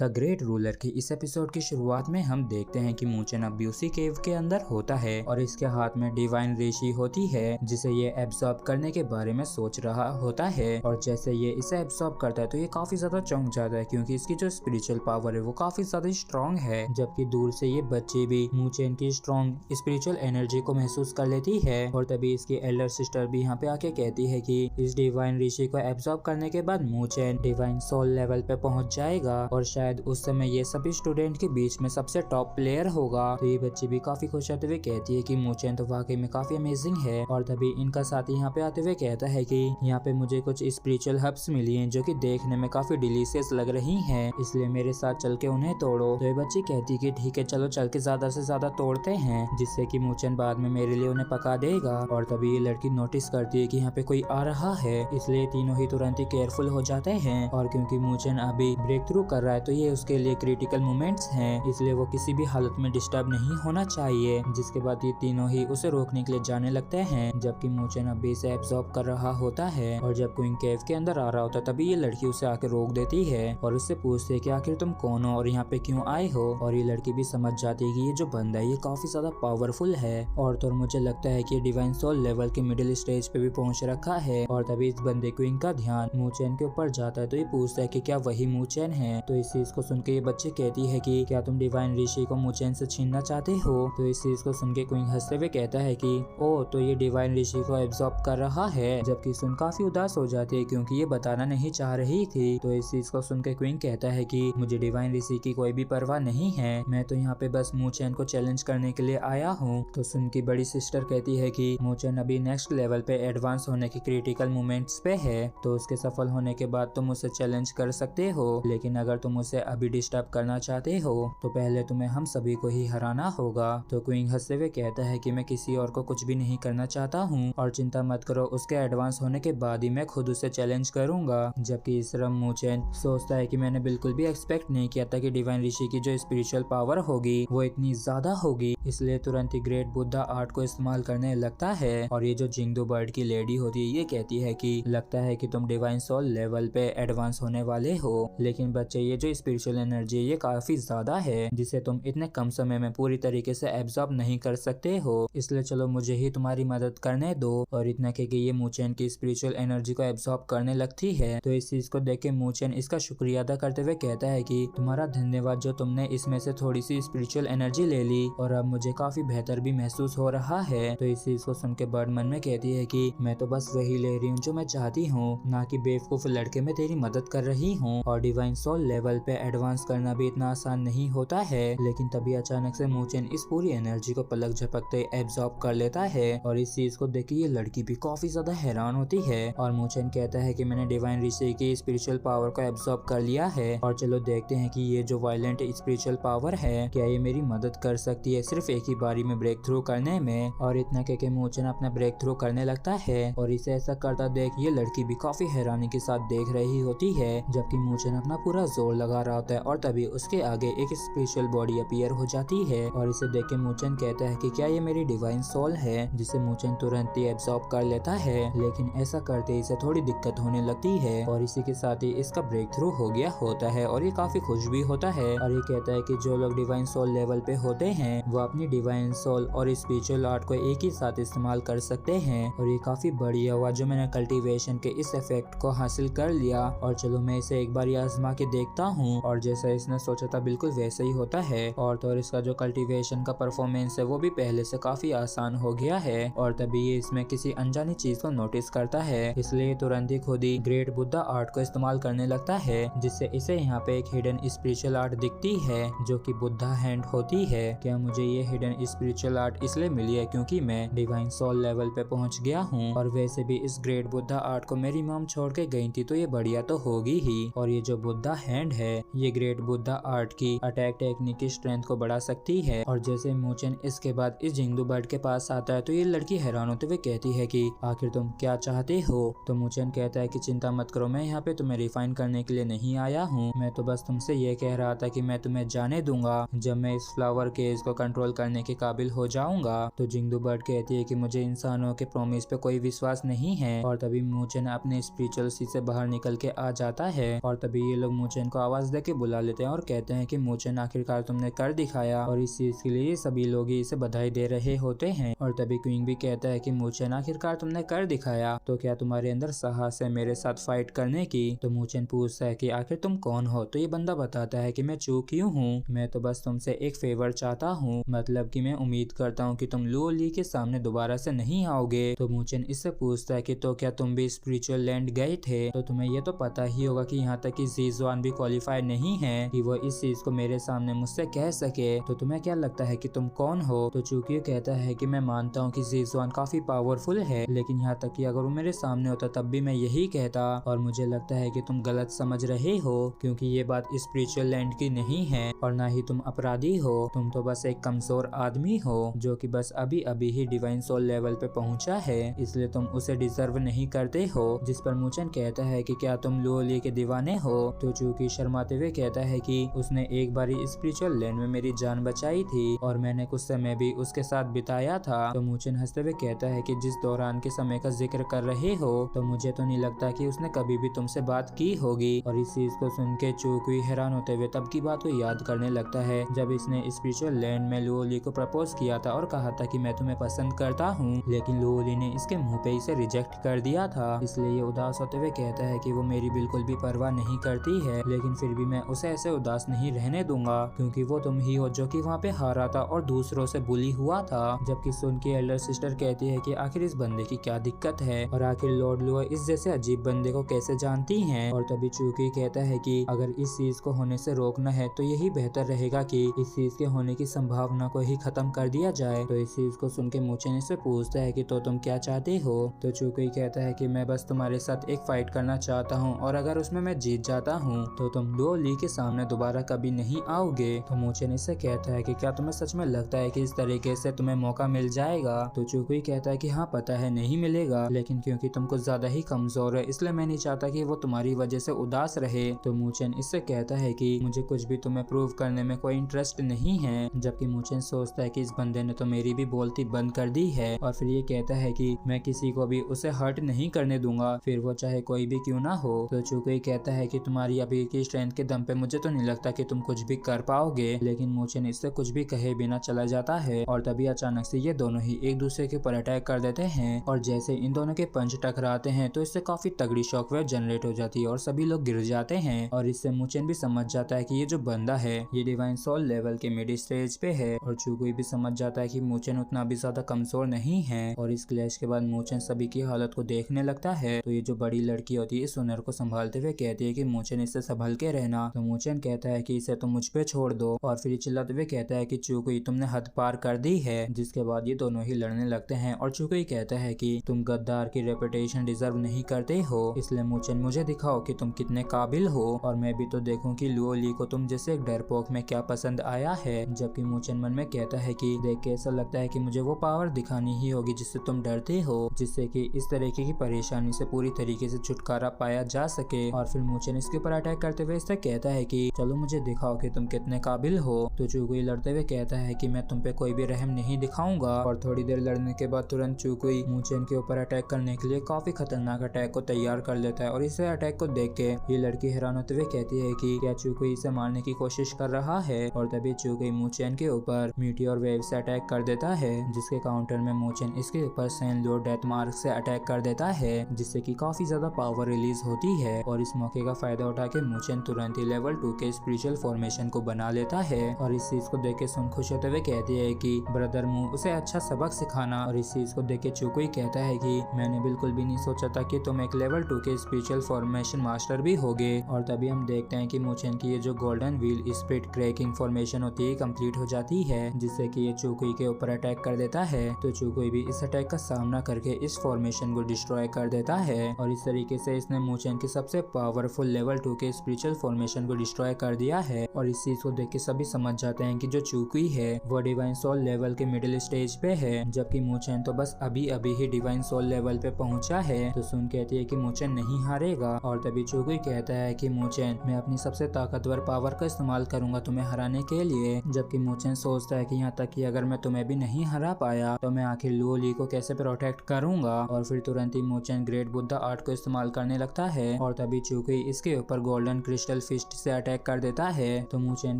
The great ruler की इस episode की शुरुआत में हम देखते हैं कि मूचेन अब ब्यूसी केव के अंदर होता है और इसके हाथ में डिवाइन ऋषि होती है जिसे ये एब्सॉर्ब करने के बारे में सोच रहा होता है। और जैसे ये इसे एब्सॉर्ब करता है तो ये काफी ज्यादा चौंक जाता है क्योंकि इसकी जो स्पिरिचुअल पावर है वो काफी ज्यादा स्ट्रॉन्ग है। जबकि दूर से ये बच्ची भी मूचेन की स्ट्रॉन्ग स्पिरिचुअल एनर्जी को महसूस कर लेती है और तभी इसकी एल्डर सिस्टर भी यहाँ पे आके कहती है कि इस डिवाइन ऋषि को एब्सॉर्ब करने के बाद मूचेन डिवाइन सोल लेवल पे पहुंच जाएगा और शायद उस समय ये सभी स्टूडेंट के बीच में सबसे टॉप प्लेयर होगा। तो ये बच्ची भी काफी खुश होते हुए कहती है कि मूचेन तो वाकई में काफी अमेजिंग है। और तभी इनका साथी यहाँ पे आते हुए कहता है कि यहाँ पे मुझे कुछ स्पिरिचुअल हर्ब्स मिली हैं जो कि देखने में काफी डिलीशियस लग रही हैं, इसलिए मेरे साथ चल के उन्हें तोड़ो। तो ये बच्ची कहती है कि ठीक है चलो चल के ज्यादा से ज्यादा तोड़ते हैं जिससे कि मूचेन बाद में मेरे लिए उन्हें पका देगा। और तभी ये लड़की नोटिस करती है कि यहाँ पे कोई आ रहा है, इसलिए तीनों ही तुरंत ही केयरफुल हो जाते हैं। और क्योंकि मूचेन अभी ब्रेक थ्रू कर रहा है तो ये उसके लिए क्रिटिकल मोमेंट्स हैं, इसलिए वो किसी भी हालत में डिस्टर्ब नहीं होना चाहिए। जिसके बाद ये तीनों ही उसे रोकने के लिए जाने लगते हैं जबकि मूचेन अभी इसे एब्सॉर्ब कर रहा होता है। और जब क्वीन केव के अंदर आ रहा होता है तभी ये लड़की उसे आके रोक देती है और उससे पूछती है कि आखिर तुम कौन हो और यहाँ पे क्यों आए हो। और ये लड़की भी समझ जाती है कि ये जो बंदा है ये काफी ज्यादा पावरफुल है और तो मुझे लगता है कि डिवाइन सोल लेवल के मिडिल स्टेज पे भी पहुंच रखा है। और तभी इस बंदे क्वीन का ध्यान मूचेन के ऊपर जाता है तो ये पूछता है कि क्या वही मूचेन है। तो इस चीज को सुन के ये बच्चे कहती है कि क्या तुम डिवाइन ऋषि को मूचेन से छीनना चाहते हो। तो इस चीज को सुन के क्वीन हंसते हुए कहता है कि ओ तो ये डिवाइन ऋषि को एब्सॉर्ब कर रहा है। जबकि सुन काफी उदास हो जाती है क्योंकि ये बताना नहीं चाह रही थी। तो इस चीज को सुन के क्वीन कहता है कि मुझे डिवाइन ऋषि की कोई भी परवाह नहीं है, मैं तो यहाँ पे बस मूचेन को चैलेंज करने के लिए आया हूँ। तो सुन की बड़ी सिस्टर कहती है कि मूचेन अभी नेक्स्ट लेवल पे एडवांस होने की क्रिटिकल मोमेंट्स पे है, तो उसके सफल होने के बाद तुम उसे चैलेंज कर सकते हो, लेकिन अगर तुम उसे अभी डिस्टर्ब करना चाहते हो तो पहले तुम्हें हम सभी को ही हराना होगा। तो क्वीन हंसते हुए कहता है कि मैं किसी और को कुछ भी नहीं करना चाहता हूँ और चिंता मत करो, उसके एडवांस होने के बाद ही मैं खुद उसे चैलेंज करूंगा। जबकि इस तरह मूचेन सोचता है कि मैंने बिल्कुल भी एक्सपेक्ट नहीं किया था कि डिवाइन ऋषि की जो स्पिरिचुअल पावर होगी वो इतनी ज्यादा होगी, इसलिए तुरंत ही ग्रेट बुद्धा आर्ट को इस्तेमाल करने लगता है। और ये जो जिंगदू बर्ड की लेडी होती है ये कहती है कि लगता है कि तुम डिवाइन सोल लेवल पे एडवांस होने वाले हो, लेकिन बच्चे ये जो स्पिरिचुअल एनर्जी ये काफी ज्यादा है जिसे तुम इतने कम समय में पूरी तरीके से एब्सॉर्ब नहीं कर सकते हो, इसलिए चलो मुझे ही तुम्हारी मदद करने दो। और इतना कि ये मूचेन की स्पिरिचुअल एनर्जी को एब्सॉर्ब करने लगती है। तो इस चीज को देख के मूचेन इसका शुक्रिया अदा करते हुए कहता है कि तुम्हारा धन्यवाद जो तुमने इसमें से थोड़ी सी स्पिरिचुअल एनर्जी ले ली और अब मुझे काफी बेहतर भी महसूस हो रहा है। तो इस चीज को सुन के बर्ड मन में कहती है कि मैं तो बस वही ले रही हूँ जो मैं चाहती हूँ, ना कि बेवकूफ लड़के में तेरी मदद कर रही हूँ। और डिवाइन सोल लेवल पे एडवांस करना भी इतना आसान नहीं होता है। लेकिन तभी अचानक से मूचेन इस पूरी एनर्जी को पलक झपकते एब्सॉर्ब कर लेता है और इस चीज को देख के ये लड़की भी काफी ज्यादा हैरान होती है। और मूचेन कहता है कि मैंने डिवाइन ऋषि की स्पिरिचुअल पावर को एब्सॉर्ब कर लिया है और चलो देखते हैं कि ये जो वायलेंट स्पिरिचुअल पावर है क्या ये मेरी मदद कर सकती है सिर्फ एक ही बारी में ब्रेक थ्रू करने में। और इतना कह के मूचेन अपना ब्रेक थ्रू करने लगता है और इसे ऐसा करता देख ये लड़की भी काफी हैरानी के साथ देख रही होती है जबकि मूचेन अपना पूरा जोर लगा रहा होता है। और तभी उसके आगे एक स्पेशल बॉडी अपीयर हो जाती है और इसे देख के मूचेन कहता है कि क्या ये मेरी डिवाइन सोल है, जिसे मूचेन तुरंत ही एब्सॉर्ब कर लेता है। लेकिन ऐसा करते इसे थोड़ी दिक्कत होने लगती है और इसी के साथ ही इसका ब्रेक थ्रू हो गया होता है और ये काफी खुश भी होता है। और ये कहता है कि जो लोग डिवाइन सोल लेवल पे होते हैं वो अपनी डिवाइन सोल और स्पिरिचुअल आर्ट को एक ही साथ इस्तेमाल कर सकते हैं। और ये काफी बढ़िया हुआ जो मैंने कल्टीवेशन के इस इफेक्ट को हासिल कर लिया और चलो मैं इसे एक बार आजमा के देखता हूँ। और जैसा इसने सोचा था बिल्कुल वैसे ही होता है। और तो इसका जो कल्टीवेशन का परफॉर्मेंस है वो भी पहले से काफी आसान हो गया है। और तभी ये इसमें किसी अनजानी चीज को नोटिस करता है, इसलिए तुरंत ही खुद ही ग्रेट बुद्धा आर्ट को इस्तेमाल करने लगता है जिससे इसे यहाँ पे एक हिडन स्पिरिचुअल आर्ट दिखती है जो कि बुद्धा हैंड होती है। क्या मुझे ये हिडन स्पिरिचुअल आर्ट इसलिए मिली है क्योंकि मैं डिवाइन सोल लेवल पे पहुंच गया हूँ और वैसे भी इस ग्रेट बुद्धा आर्ट को मेरी मॉम छोड़ के गई थी तो ये बढ़िया तो होगी ही। और ये जो बुद्धा हैंड है ये ग्रेट बुद्धा आर्ट की अटैक टेक्निक की स्ट्रेंथ को बढ़ा सकती है। और जैसे मूचेन इसके बाद इस जिंगदू बर्ड के पास आता है तो ये लड़की हैरान होते हुए कहती है कि आखिर तुम क्या चाहते हो। तो मूचेन कहता है कि चिंता मत करो, मैं यहाँ पे तुम्हें रिफाइन करने के लिए नहीं आया हूँ, मैं तो बस तुमसे ये कह रहा था कि मैं तुम्हें जाने दूंगा जब मैं इस फ्लावर केज को कंट्रोल करने के काबिल हो जाऊंगा। तो जिंगदू बर्ड कहती है कि मुझे इंसानों के प्रॉमिस पे कोई विश्वास नहीं है। और तभी मूचेन अपने स्पिरिचुअल सी से बाहर निकल के आ जाता है और तभी ये लोग मूचेन को आवाज पास देके बुला लेते हैं और कहते हैं कि मोचन आखिरकार तुमने कर दिखाया और इस चीज के लिए सभी लोग ही इसे बधाई दे रहे होते हैं। और तभी क्वीन भी कहता है कि मोचन आखिरकार तुमने कर दिखाया, तो क्या तुम्हारे अंदर साहस है मेरे साथ फाइट करने की। तो मोचन पूछता है कि आखिर तुम कौन हो। तो ये बंदा बताता है कि मैं चूक्यू हूँ, मैं तो बस तुमसे एक फेवर चाहता हूँ, मतलब कि मैं उम्मीद करता हूँ कि तुम लुओ ली के सामने दोबारा से नहीं आओगे। तो मोचन इससे पूछता है कि तो क्या तुम भी स्पिरिचुअल लैंड गए थे, तो तुम्हें ये तो पता ही होगा कि यहाँ तक कि ज़ीज़ुआन भी क्वालिफाई नहीं है कि वो इस चीज को मेरे सामने मुझसे कह सके। तो तुम्हें क्या लगता है कि तुम कौन हो। तो चूक्यू कहता है कि मैं मानता हूँ कि ज़ीज़ुआन काफी पावरफुल है, लेकिन यहाँ तक कि अगर वो मेरे सामने होता तब भी मैं यही कहता, और मुझे लगता है कि तुम गलत समझ रहे हो क्योंकि ये बात स्पिरिचुअल लैंड की नहीं है और ना ही तुम अपराधी हो। तुम तो बस एक कमजोर आदमी हो जो कि बस अभी अभी ही डिवाइन सोल लेवल पे पहुंचा है, इसलिए तुम उसे डिजर्व नहीं करते हो। जिस पर मोचन कहता है कि क्या तुम लुओ ली के दीवाने हो। तो चूंकि शर्माते हुए कहता है कि उसने एक बारी स्पिरिचुअल लैंड में मेरी जान बचाई थी और मैंने कुछ समय भी उसके साथ बिताया था। तो मोचन हंसते हुए कहता है कि जिस दौरान के समय का जिक्र कर रहे हो तो मुझे तो नहीं लगता कि उसने कभी भी तुमसे बात की होगी। और इस चीज को सुन के चूक्यू हैरान होते हुए तब की बात को याद करने लगता है जब इसने स्पिरिचुअल लैंड में लुओ ली को प्रपोज किया था और कहा था कि मैं तुम्हें पसंद करता हूँ, लेकिन लुओ ली ने इसके मुंह पे इसे रिजेक्ट कर दिया था। इसलिए ये उदास होते हुए कहता है कि वो मेरी बिल्कुल भी परवाह नहीं करती है, लेकिन फिर भी मैं उसे ऐसे उदास नहीं रहने दूंगा क्योंकि वो तुम ही हो जो कि वहाँ पे हारा था और दूसरों से बुली हुआ था। जबकि सुन की एल्डर सिस्टर कहती है कि आखिर इस बंदे की क्या दिक्कत है और आखिर लॉर्ड लुओ इस जैसे अजीब बंदे को कैसे जानती हैं। और तभी चूकी कहता है कि अगर इस चीज को होने से रोकना है तो यही बेहतर रहेगा कि इस चीज के होने की संभावना को ही खत्म कर दिया जाए। तो इस चीज को सुन के मोचन से पूछता है कि तो तुम क्या चाहते हो। तो चूकी कहता है कि मैं बस तुम्हारे साथ एक फाइट करना चाहता हूँ और अगर उसमें मैं जीत जाता हूँ तो तुम लुओ ली के सामने दोबारा कभी नहीं आओगे। तो मोचन इससे कहता है कि क्या तुम्हें सच में लगता है कि इस तरीके से तुम्हें मौका मिल जाएगा। तो चूकी कहता है कि हाँ पता है नहीं मिलेगा, लेकिन क्योंकि तुम कुछ ज्यादा ही कमजोर है इसलिए मैं नहीं चाहता कि वो तुम्हारी वजह से उदास रहे। तो मोचन इससे कहता है कि मुझे कुछ भी तुम्हें प्रूव करने में कोई इंटरेस्ट नहीं है। जबकि मोचन सोचता है कि इस बंदे ने तो मेरी भी बोलती बंद कर दी है और फिर ये कहता है कि मैं किसी को भी उसे हर्ट नहीं करने दूंगा, फिर वो चाहे कोई भी क्यों ना हो। तो चूकी कहता है कि तुम्हारी अभी की स्ट्रेंथ के दम पे मुझे तो नहीं लगता कि तुम कुछ भी कर पाओगे, लेकिन मोचन इससे कुछ भी कहे बिना चला जाता है। और तभी अचानक से ये दोनों ही एक दूसरे के ऊपर अटैक कर देते हैं और जैसे इन दोनों के पंच टकराते हैं तो इससे काफी तगड़ी शॉकवेव जनरेट हो जाती है और सभी लोग गिर जाते हैं। और इससे मोचन भी समझ जाता है कि ये जो बंदा है ये डिवाइन सोल लेवल के मिड स्टेज पे है और चूकुई भी समझ जाता है कि मोचन उतना भी ज्यादा कमजोर नहीं है। और इस क्लैश के बाद मोचन सभी की हालत को देखने लगता है। तो ये जो बड़ी लड़की होती है इस हुनर को संभालते हुए कहती है कि मोचन इससे संभल के रहना। तो मोचन कहता है कि इसे तो मुझ पे छोड़ दो और फिर चिल्लाते हुए कहता है कि चूकुई तुमने हद पार कर दी है। जिसके बाद ये दोनों ही लड़ने लगते हैं और चूकुई कहता है कि तुम गद्दार की रेपुटेशन डिजर्व नहीं करते हो, इसलिए मोचन मुझे दिखाओ कि तुम कितने काबिल हो और मैं भी तो देखूं कि लुओ ली को तुम जैसे एक डरपोक में क्या पसंद आया है। जबकि मोचन मन में कहता है कि देख के ऐसा लगता है कि मुझे वो पावर दिखानी ही होगी जिससे तुम डरते हो, जिससे कि इस तरीके की परेशानी से पूरी तरीके से छुटकारा पाया जा सके। और फिर मोचन इसके ऊपर अटैक करते हुए इससे कहता है कि चलो मुझे दिखाओ कि तुम कितने काबिल हो। तो चूकुई लड़ते हुए कहता है कि मैं तुम पे कोई भी रहम नहीं दिखाऊंगा। और थोड़ी देर लड़ने के बाद तुरंत चूकुई मोचन के ऊपर अटैक करने के लिए काफी खतरनाक अटैक को तैयार कर लेता है। और इसे अटैक को देख के ये लड़की हैरान होते हुए कहती है कि क्या चूकुई इसे मारने की कोशिश कर रहा है। और तभी चूकुई मोचन के ऊपर मीटियोर वेव से अटैक कर देता है, जिसके काउंटर में मोचन इसके ऊपर सेनलोर डेथ मार्क से अटैक कर देता है, जिससे कि काफी ज्यादा पावर रिलीज होती है। और इस मौके का फायदा उठा के मोचन तुरंत ही लेवल 2 के स्पिरिचुअल फॉर्मेशन को बना लेता है। और इस चीज को देख के सुन खुश होते हुए कहती है कि ब्रदर मू उसे अच्छा सबक सिखाना। और इस चीज को देख के चूकुई कहता है कि मैंने बिल्कुल भी नहीं सोचा था कि तुम एक लेवल 2 के स्पिरिचुअल फॉर्मेशन मास्टर भी होगे। और तभी हम देखते हैं कि मोचन की ये जो golden wheel spirit cracking formation होती है कंप्लीट हो जाती है, जिससे कि ये चूकुई के ऊपर अटैक कर देता है। तो चूकुई भी इस अटैक का सामना करके इस फॉर्मेशन को डिस्ट्रॉय कर देता है। और इस तरीके से इसने मोचन के सबसे पावरफुल लेवल 2 के स्पिरिचुअल फॉर्मेशन को डिस्ट्रॉय कर दिया है। और इस चीज को देख के सभी समझ जाते हैं कि जो चूकुई है वो डिवाइन सोल लेवल के मिडिल स्टेज पे है, जबकि मोचन तो बस अभी अभी ही डिवाइन सोल लेवल पे पहुंचा है। तो सुन कहती है कि मोचन नहीं हारेगा। और तभी चूकुई कहता है कि मोचन मैं अपनी सबसे ताकतवर पावर का इस्तेमाल करूंगा तुम्हें हराने के लिए। जबकि मोचन सोचता है कि यहाँ तक कि अगर मैं तुम्हें भी नहीं हरा पाया तो मैं आखिर लुओ ली को कैसे प्रोटेक्ट करूंगा। और फिर तुरंत ही मोचन ग्रेट बुद्धा आर्ट को इस्तेमाल करने लगता है। और तभी चूकुई इसके ऊपर गोल्डन क्रिस्टल मेटल फिस्ट से अटैक कर देता है तो मूचेन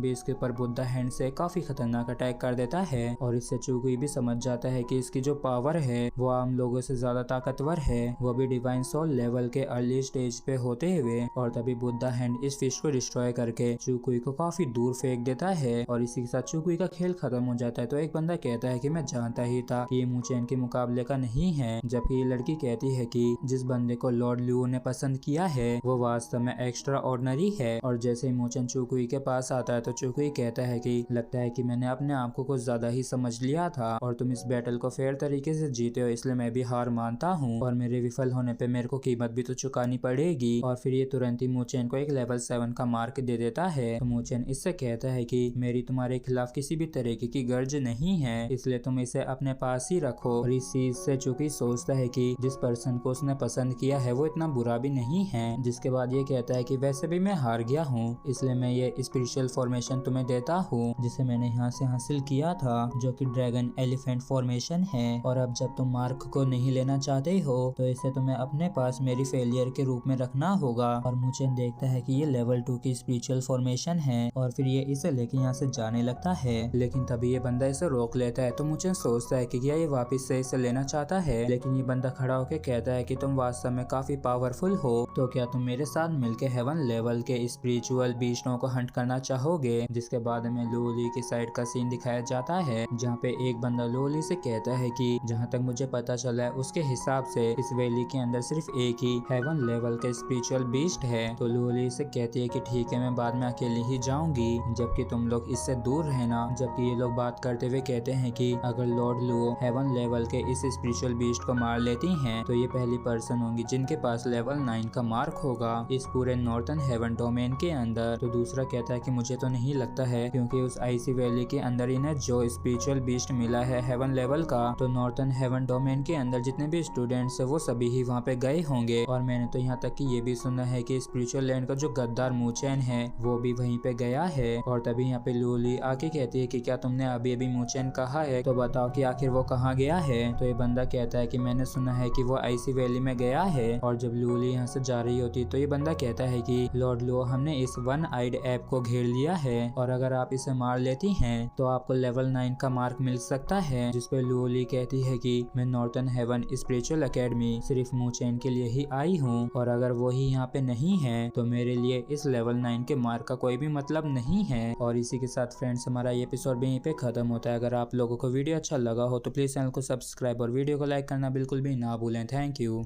भी इसके ऊपर बुद्धा हैंड से काफी खतरनाक अटैक कर देता है और इससे चुकुई भी समझ जाता है कि इसकी जो पावर है वो आम लोगों से ज्यादा ताकतवर है, वो भी डिवाइन सोल लेवल के अर्ली स्टेज पे होते हुए। और तभी बुद्धा हैंड इस फिश को डिस्ट्रॉय करके चुकुई को काफी दूर फेंक देता है और इसी के साथ चुकुई का खेल खत्म हो जाता है। तो एक बंदा कहता है कि मैं जानता ही था कि ये मूचेन के मुकाबले का नहीं है, जबकि ये लड़की कहती है कि जिस बंदे को लॉर्ड लियो ने पसंद किया है वो वास्तव में एक्स्ट्रा ऑर्डिनरी है। और जैसे ही मूचेन चुकुई के पास आता है तो चुकुई कहता है कि लगता है कि मैंने अपने आप को कुछ ज्यादा ही समझ लिया था और तुम इस बैटल को फेयर तरीके से जीते हो, इसलिए मैं भी हार मानता हूँ और मेरे विफल होने पे मेरे को कीमत भी तो चुकानी पड़ेगी। और फिर ये तुरंत ही मूचेन को एक लेवल 7 का मार्क दे देता है। तो मूचेन इससे कहता है कि मेरी तुम्हारे खिलाफ किसी भी तरीके की गर्ज नहीं है, इसलिए तुम इसे अपने पास ही रखो। और इस चीज से चुकी सोचता है कि जिस पर्सन को उसने पसंद किया है वो इतना बुरा भी नहीं है। जिसके बाद ये कहता है कि वैसे भी मैं हार गया हूँ, इसलिए मैं ये स्पिरिचुअल फॉर्मेशन तुम्हें देता हूँ जिसे मैंने यहाँ से हासिल किया था, जो कि ड्रैगन एलिफेंट फॉर्मेशन है। और अब जब तुम मार्क को नहीं लेना चाहते हो तो इसे तुम्हें अपने पास मेरी फेलियर के रूप में रखना होगा। और मूचेन देखता है कि ये लेवल 2 की स्पिरिचुअल फॉर्मेशन है और फिर ये इसे लेके यहाँ से जाने लगता है, लेकिन तभी ये बंदा इसे रोक लेता है। तो मूचेन सोचता है कि क्या ये वापस से इसे लेना चाहता है, लेकिन ये बंदा खड़ा होकर कहता है कि तुम वास्तव में काफी पावरफुल हो, तो क्या तुम मेरे साथ मिलकर हेवन लेवल के स्पिरिचुअल बीस्टों को हंट करना चाहोगे। जिसके बाद में लोली की साइड का सीन दिखाया जाता है जहाँ पे एक बंदा लोली से कहता है कि जहाँ तक मुझे पता चला है उसके हिसाब से इस वैली के अंदर सिर्फ एक ही हेवन लेवल के स्पिरिचुअल बीस्ट है। तो लोली से कहती है कि ठीक है मैं बाद में अकेली ही जाऊंगी, जबकि तुम लोग इससे दूर रहना। जबकि ये लोग बात करते हुए कहते हैं कि अगर लॉर्ड लुओ हेवन लेवल के इस स्पिरिचुअल बीस्ट को मार लेती हैं तो ये पहली पर्सन होंगी जिनके पास लेवल 9 का मार्क होगा इस पूरे नॉर्थन हेवन डोमेन के अंदर। तो दूसरा कहता है कि मुझे तो नहीं लगता है, क्योंकि उस आईसी वैली के अंदर इन्हें जो स्पिरिचुअल बीस्ट मिला है हेवन लेवल का, तो नॉर्थन हेवन डोमेन के अंदर जितने भी स्टूडेंट्स है वो सभी ही वहाँ पे गए होंगे। और मैंने तो यहाँ तक कि ये भी सुना है कि स्पिरिचुअल लैंड का जो गद्दार मूचेन है वो भी वहीं पे गया है। और तभी यहाँ पे लूली आके कहती है कि क्या तुमने अभी अभी मूचेन कहा है, तो बताओ कि आखिर वो कहाँ गया है। तो ये बंदा कहता है कि मैंने सुना है कि वो आईसी वैली में गया है। और जब लूली यहाँ से जा रही होती तो ये बंदा कहता है कि लॉर्ड लो हमने इस वन आइड ऐप को घेर लिया है और अगर आप इसे मार लेती हैं तो आपको लेवल 9 का मार्क मिल सकता है। जिसपे लूली कहती है कि मैं नॉर्थन हेवन स्पिरिचुअल एकेडमी सिर्फ मूचेन के लिए ही आई हूँ और अगर वो ही यहाँ पे नहीं है तो मेरे लिए इस लेवल 9 के मार्क का कोई भी मतलब नहीं है। और इसी के साथ फ्रेंड्स हमारा ये एपिसोड भी यहीं पे खत्म होता है। अगर आप लोगों को वीडियो अच्छा लगा हो तो प्लीज चैनल को सब्सक्राइब और वीडियो को लाइक करना बिल्कुल भी ना भूलें। Thank you.